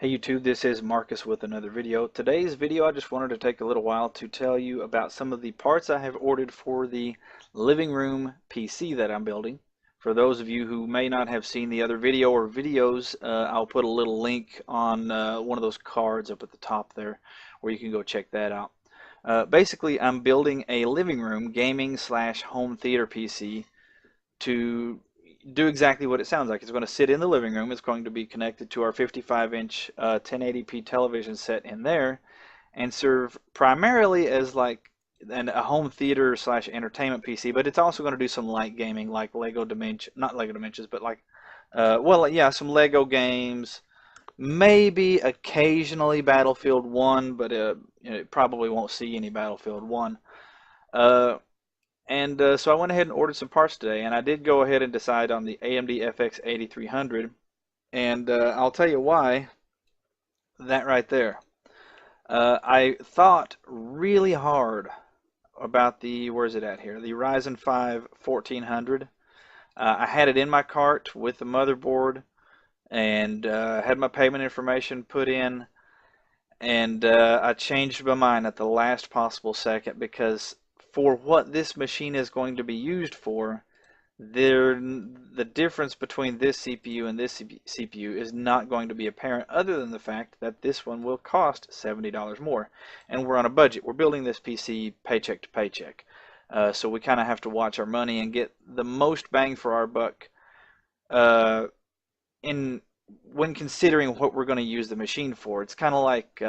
Hey YouTube, this is Marcus with another video. Today's video I just wanted to take a little while to tell you about some of the parts I have ordered for the living room PC that I'm building. For those of you who may not have seen the other video or videos, I'll put a little link on one of those cards up at the top there where you can go check that out. Basically, I'm building a living room gaming slash home theater PC to do exactly what it sounds like. It's going to sit in the living room. It's going to be connected to our 55-inch 1080p television set in there and serve primarily as like a home theater slash entertainment PC, but it's also going to do some light gaming like Lego Dimension, not Lego Dimensions, but like, well, yeah, some Lego games, maybe occasionally Battlefield 1, but it probably won't see any Battlefield 1. Uh, so I went ahead and ordered some parts today, and I did go ahead and decide on the AMD FX 8300, and I'll tell you why. That right there. I thought really hard about where's it at here? The Ryzen 5 1400. I had it in my cart with the motherboard, and had my payment information put in, and I changed my mind at the last possible second because for what this machine is going to be used for, the difference between this CPU and this CPU is not going to be apparent other than the fact that this one will cost $70 more. And we're on a budget. We're building this PC paycheck to paycheck. So we kind of have to watch our money and get the most bang for our buck uh, in when considering what we're going to use the machine for. It's kind of like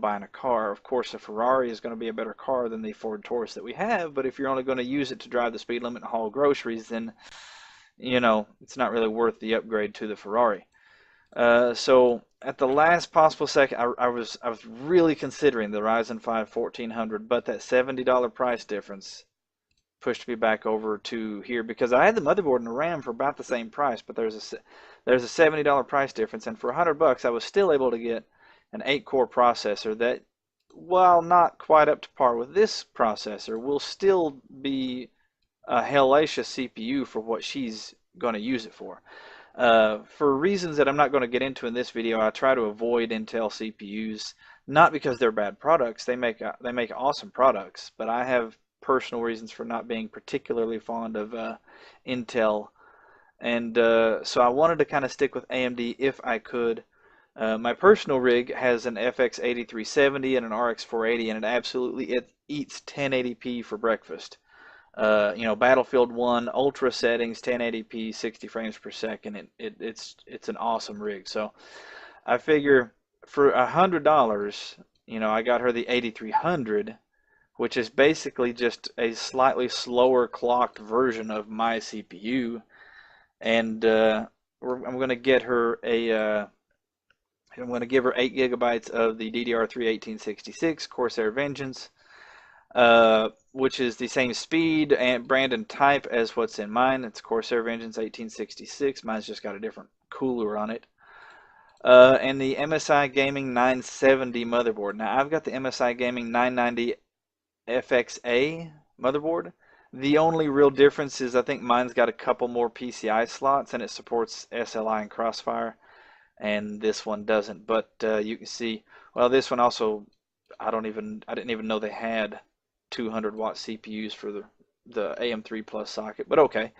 buying a car. Of course, a Ferrari is going to be a better car than the Ford Taurus that we have, but if you're only going to use it to drive the speed limit and haul groceries, then it's not really worth the upgrade to the Ferrari. So at the last possible second, I was really considering the Ryzen 5 1400, but that $70 price difference pushed me back over to here because I had the motherboard and the RAM for about the same price, but there's a $70 price difference, and for $100 I was still able to get an 8-core processor that, while not quite up to par with this processor, will still be a hellacious CPU for what she's going to use it for. For reasons that I'm not going to get into in this video, I try to avoid Intel CPUs, not because they're bad products. They make awesome products, but I have personal reasons for not being particularly fond of Intel, and so I wanted to kind of stick with AMD if I could. My personal rig has an FX 8370 and an RX 480, and it eats 1080p for breakfast. Battlefield 1 ultra settings, 1080p, 60 frames per second. It's an awesome rig. So I figure for $100, I got her the 8300, which is basically just a slightly slower clocked version of my CPU, and I'm going to get her I'm going to give her 8 gigabytes of the DDR3 1866 Corsair Vengeance, which is the same speed and brand and type as what's in mine. It's Corsair Vengeance 1866. Mine's just got a different cooler on it. And the MSI Gaming 970 motherboard. Now I've got the MSI Gaming 990 FXA motherboard. The only real difference is I think mine's got a couple more PCI slots and it supports SLI and Crossfire, and this one doesn't. But you can see, well, this one also, I didn't even know they had 200 watt CPUs for the AM3 Plus socket, but okay.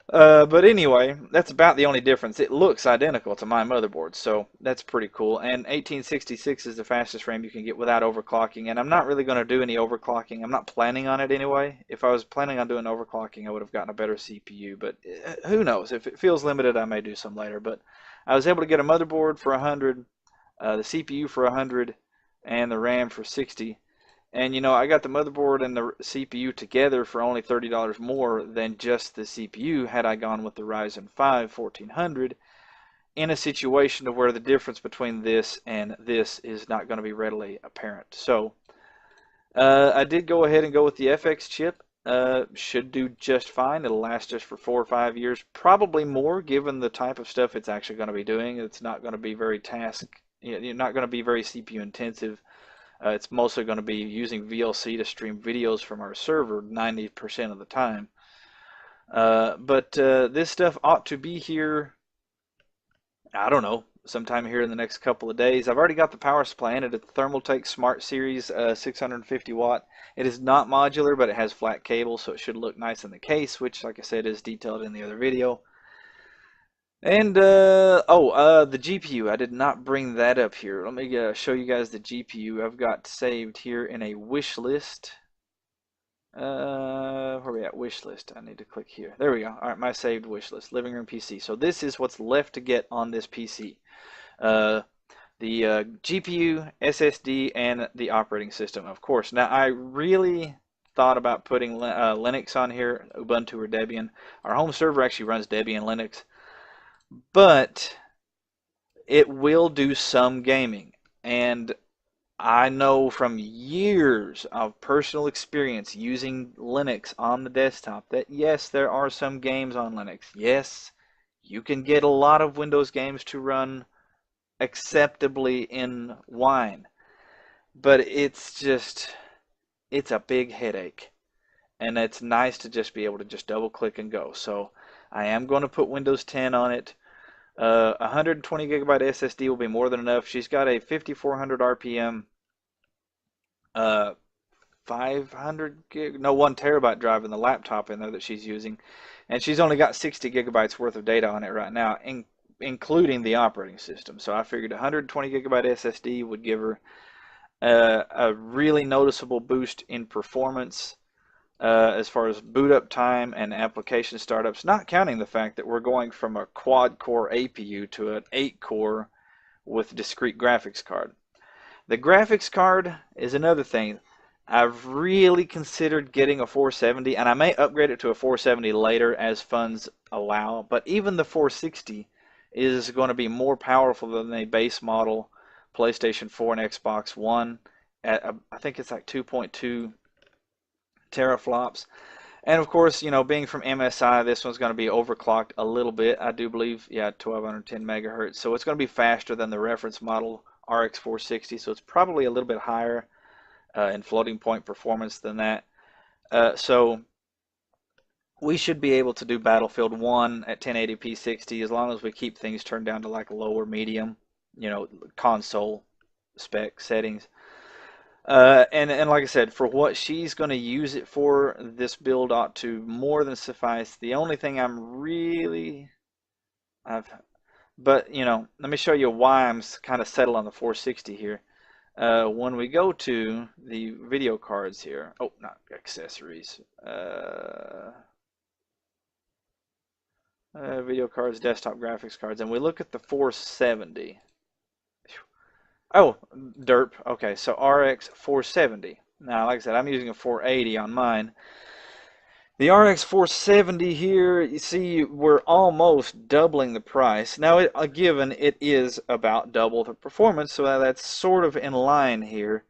But anyway, that's about the only difference. It looks identical to my motherboard, so that's pretty cool. And 1866 is the fastest RAM you can get without overclocking, and I'm not really going to do any overclocking. I'm not planning on it anyway. If I was planning on doing overclocking, I would have gotten a better CPU, but who knows? If it feels limited, I may do some later. But I was able to get a motherboard for 100, the CPU for 100, and the RAM for 60. And I got the motherboard and the CPU together for only $30 more than just the CPU had I gone with the Ryzen 5 1400, in a situation where the difference between this and this is not going to be readily apparent. So I did go ahead and go with the FX chip. Should do just fine. It'll last us for 4 or 5 years, probably more given the type of stuff it's actually going to be doing. It's not going to be very you're not going to be very CPU intensive. It's mostly going to be using VLC to stream videos from our server 90% of the time. But this stuff ought to be here, I don't know, sometime here in the next couple of days. I've already got the power supply in it. It's the Thermaltake Smart Series 650 watt. It is not modular, but it has flat cable, so it should look nice in the case, which, like I said, is detailed in the other video. And the GPU. I did not bring that up here. Let me show you guys the GPU I've got saved here in a wish list. Where are we at? Wish list. I need to click here. There we go. All right, my saved wish list. Living room PC. So this is what's left to get on this PC. The GPU, SSD, and the operating system, of course. Now, I really thought about putting Linux on here, Ubuntu or Debian. Our home server actually runs Debian Linux, but it will do some gaming. And I know from years of personal experience using Linux on the desktop that yes, there are some games on Linux. Yes, you can get a lot of Windows games to run acceptably in Wine, but it's a big headache, and it's nice to just be able to just double click and go. So I am going to put Windows 10 on it. 120 gigabyte SSD will be more than enough. She's got a 5400 RPM 500 gig, no, 1 terabyte drive in the laptop in there that she's using, and she's only got 60 gigabytes worth of data on it right now, including the operating system. So I figured 120 gigabyte SSD would give her a really noticeable boost in performance as far as boot up time and application startups, not counting the fact that we're going from a quad core APU to an 8 core with discrete graphics card. The graphics card is another thing. I've really considered getting a 470, and I may upgrade it to a 470 later as funds allow, but even the 460 is going to be more powerful than the base model PlayStation 4 and Xbox One at I think it's like 2.2 teraflops. And of course, you know, being from MSI, this one's going to be overclocked a little bit. I do believe, yeah, 1210 megahertz. So it's going to be faster than the reference model RX 460. So it's probably a little bit higher in floating point performance than that. So we should be able to do Battlefield 1 at 1080p 60 as long as we keep things turned down to like lower medium, you know, console spec settings. And like I said, for what she's going to use it for, this build ought to more than suffice. The only thing but you know, let me show you why I'm kind of settled on the 460 here. When we go to the video cards here, oh, not accessories, video cards, desktop graphics cards, and we look at the 470. Oh, derp. Okay, so RX 470. Now, like I said, I'm using a 480 on mine. The RX 470 here, you see, we're almost doubling the price. Now, given it is about double the performance, so that's sort of in line here.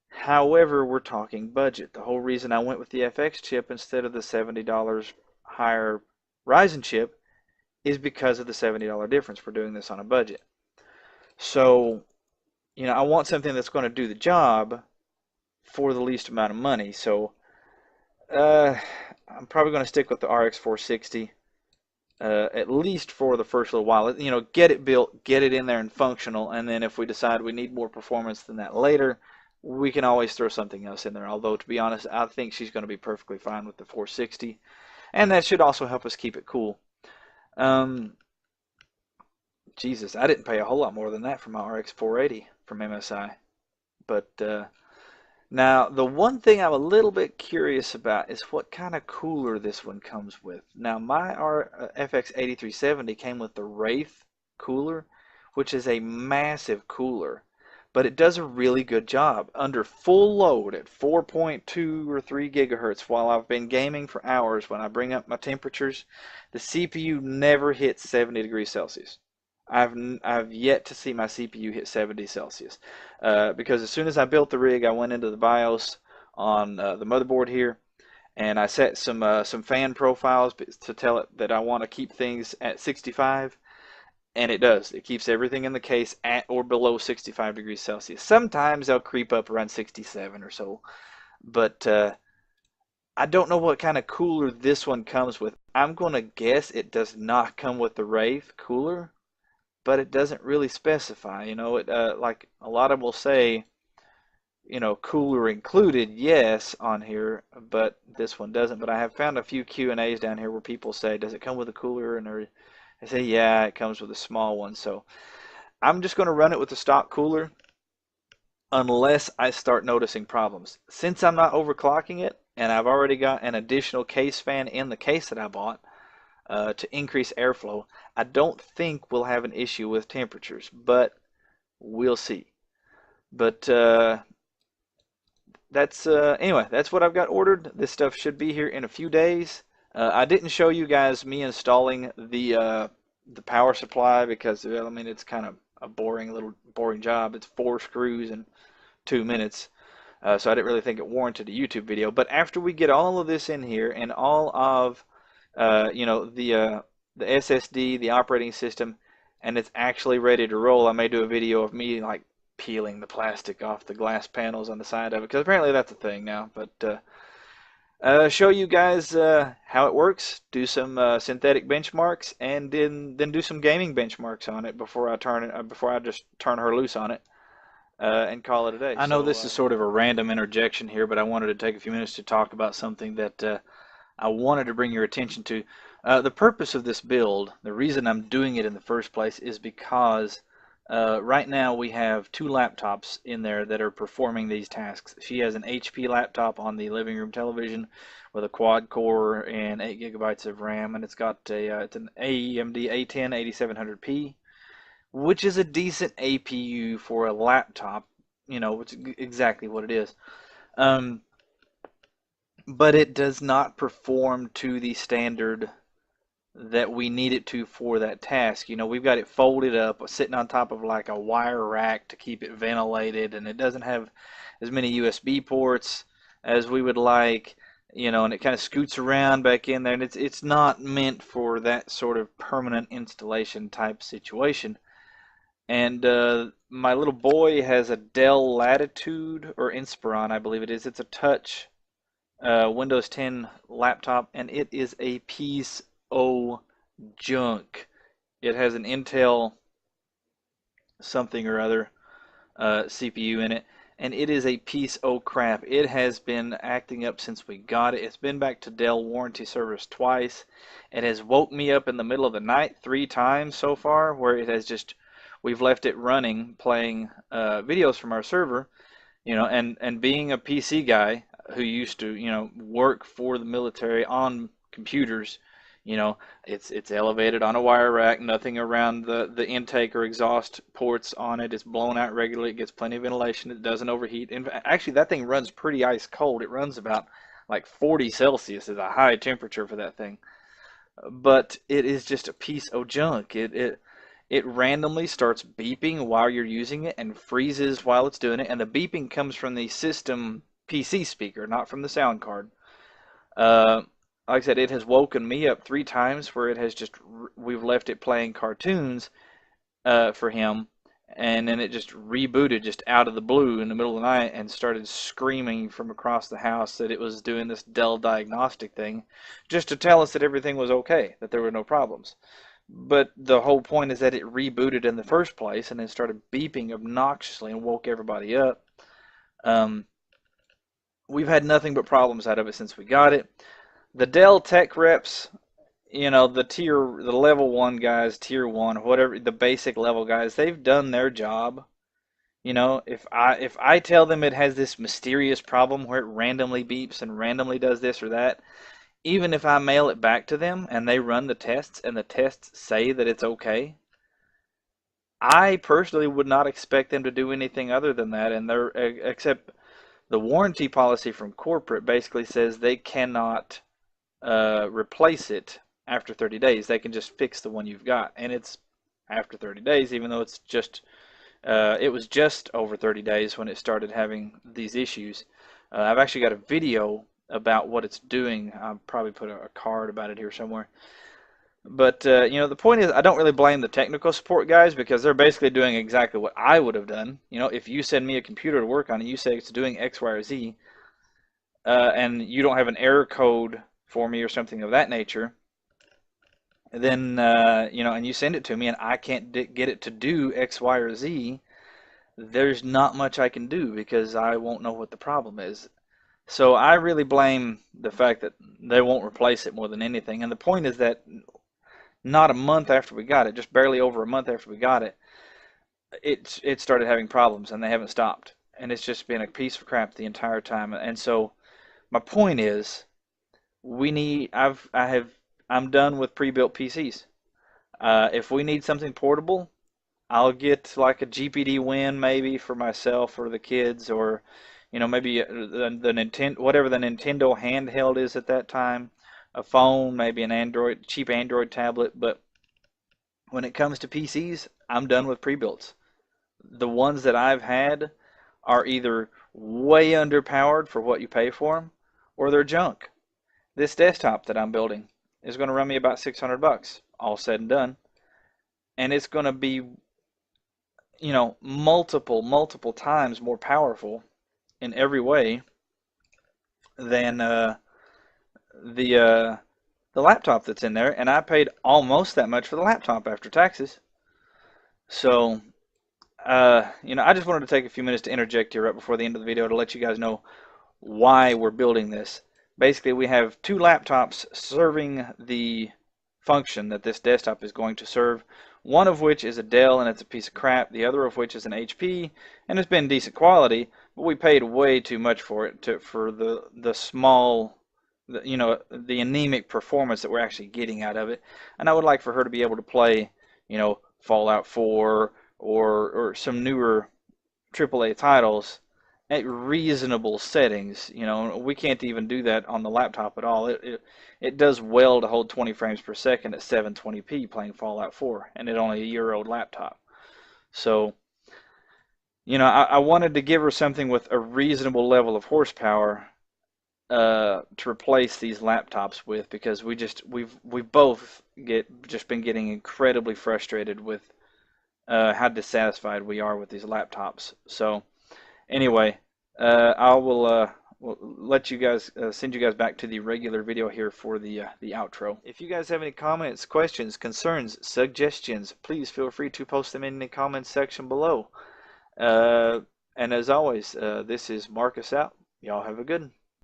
However, we're talking budget. The whole reason I went with the FX chip instead of the $70 higher Ryzen chip is because of the $70 difference. We're doing this on a budget. So, you know, I want something that's going to do the job for the least amount of money. So, I'm probably going to stick with the RX 460, at least for the first little while. You know, get it built, get it in there and functional, and then if we decide we need more performance than that later, we can always throw something else in there. Although, to be honest, I think she's going to be perfectly fine with the 460, and that should also help us keep it cool. Jesus, I didn't pay a whole lot more than that for my RX 480 from MSI. But now, the one thing I'm a little bit curious about is what kind of cooler this one comes with. Now, my FX 8370 came with the Wraith cooler, which is a massive cooler, but it does a really good job. Under full load at 4.2 or 3 gigahertz while I've been gaming for hours, when I bring up my temperatures, the CPU never hits 70 degrees Celsius. I've yet to see my CPU hit 70 Celsius because as soon as I built the rig, I went into the BIOS on the motherboard here, and I set some fan profiles to tell it that I want to keep things at 65, and it does. It keeps everything in the case at or below 65 degrees Celsius. Sometimes they'll creep up around 67 or so, but I don't know what kind of cooler this one comes with. I'm going to guess it does not come with the Wraith cooler. but it doesn't really specify. You know, it like a lot of will say, you know, cooler included, yes, on here, but this one doesn't. But I have found a few Q&As down here where people say, does it come with a cooler? And they say, yeah, it comes with a small one. So I'm just going to run it with the stock cooler unless I start noticing problems. Since I'm not overclocking it, and I've already got an additional case fan in the case that I bought to increase airflow, I don't think we'll have an issue with temperatures, but we'll see. But that's anyway, that's what I've got ordered. This stuff should be here in a few days. I didn't show you guys me installing the power supply because, well, I mean, it's kind of a boring job. It's 4 screws and 2 minutes. So I didn't really think it warranted a YouTube video. But after we get all of this in here and all of you know, the SSD, the operating system, and it's actually ready to roll, I may do a video of me like peeling the plastic off the glass panels on the side of it, because apparently that's a thing now. But show you guys how it works, do some synthetic benchmarks, and then do some gaming benchmarks on it before I just turn her loose on it. And call it a day. I know this is sort of a random interjection here, but I wanted to take a few minutes to talk about something that I wanted to bring your attention to. The purpose of this build, the reason I'm doing it in the first place, is because right now we have 2 laptops in there that are performing these tasks. She has an HP laptop on the living room television with a quad core and 8 gigabytes of RAM, and it's got it's an AMD A10 8700P, which is a decent APU for a laptop, you know, which is exactly what it is. But it does not perform to the standard that we need it to for that task. You know, we've got it folded up, sitting on top of like a wire rack to keep it ventilated, and it doesn't have as many USB ports as we would like, you know, and it kind of scoots around back in there, and it's not meant for that sort of permanent installation type situation. And my little boy has a Dell Latitude or Inspiron, I believe it is. It's a touch Windows 10 laptop, and it is a piece of junk. It has an Intel something or other CPU in it, and it is a piece of crap. It has been acting up since we got it. It's been back to Dell warranty service twice. It has woke me up in the middle of the night 3 times so far, where it has just, we've left it running, playing videos from our server, you know, and being a PC guy who used to, you know, work for the military on computers, you know, it's elevated on a wire rack, nothing around the intake or exhaust ports on it. It's blown out regularly. It gets plenty of ventilation. It doesn't overheat. And actually, that thing runs pretty ice cold. It runs about like 40 Celsius is a high temperature for that thing. But it is just a piece of junk. It randomly starts beeping while you're using it and freezes while it's doing it. And the beeping comes from the system PC speaker, not from the sound card. Like I said, it has woken me up 3 times where it has just, we've left it playing cartoons for him, and then it just rebooted just out of the blue in the middle of the night and started screaming from across the house that it was doing this Dell diagnostic thing just to tell us that everything was okay, that there were no problems. But the whole point is that it rebooted in the first place and then started beeping obnoxiously and woke everybody up. We've had nothing but problems out of it since we got it. The Dell tech reps, you know, the level 1 guys, tier 1, whatever, the basic level guys, they've done their job. You know, if I tell them it has this mysterious problem where it randomly beeps and randomly does this or that, even if I mail it back to them and they run the tests and the tests say that it's okay, I personally would not expect them to do anything other than that. And they're, except the warranty policy from corporate basically says they cannot replace it after 30 days. They can just fix the one you've got, and it's after 30 days, even though it's just it was just over 30 days when it started having these issues. I've actually got a video about what it's doing. I'll probably put a card about it here somewhere. But you know, the point is, I don't really blame the technical support guys, because they're basically doing exactly what I would have done. You know, if you send me a computer to work on it, you say it's doing X, Y, or Z, and you don't have an error code for me or something of that nature, then you know, and you send it to me, and I can't get it to do X, Y, or Z, there's not much I can do because I won't know what the problem is. So I really blame the fact that they won't replace it more than anything. And the point is that not a month after we got it, just barely over a month after we got it, it started having problems, and they haven't stopped. And it's just been a piece of crap the entire time. And so my point is, I'm done with pre-built PCs. If we need something portable, I'll get like a GPD Win maybe for myself or the kids, or you know, maybe the Nintendo, whatever the Nintendo handheld is at that time, a phone, maybe an Android, cheap Android tablet. But when it comes to PCs, I'm done with pre-builts. The ones that I've had are either way underpowered for what you pay for them, or they're junk. This desktop that I'm building is going to run me about 600 bucks, all said and done, and it's going to be, you know, multiple times more powerful in every way than the uh, the laptop that's in there, and I paid almost that much for the laptop after taxes. So, you know, I just wanted to take a few minutes to interject here right before the end of the video to let you guys know why we're building this. Basically, we have two laptops serving the function that this desktop is going to serve, one of which is a Dell and it's a piece of crap, the other of which is an HP and it's been decent quality, but we paid way too much for it for the small, you know, the anemic performance that we're actually getting out of it. And I would like for her to be able to play, you know, Fallout 4 or some newer AAA titles at reasonable settings. You know, we can't even do that on the laptop at all. It does well to hold 20 frames per second at 720p playing Fallout 4, and it's only a year-old laptop. So, you know, I wanted to give her something with a reasonable level of horsepower to replace these laptops with, because we've both just been getting incredibly frustrated with how dissatisfied we are with these laptops. So anyway, I will let you guys send you guys back to the regular video here for the outro. If you guys have any comments, questions, concerns, suggestions, please feel free to post them in the comments section below. And as always, this is Marcus out. Y'all have a good one.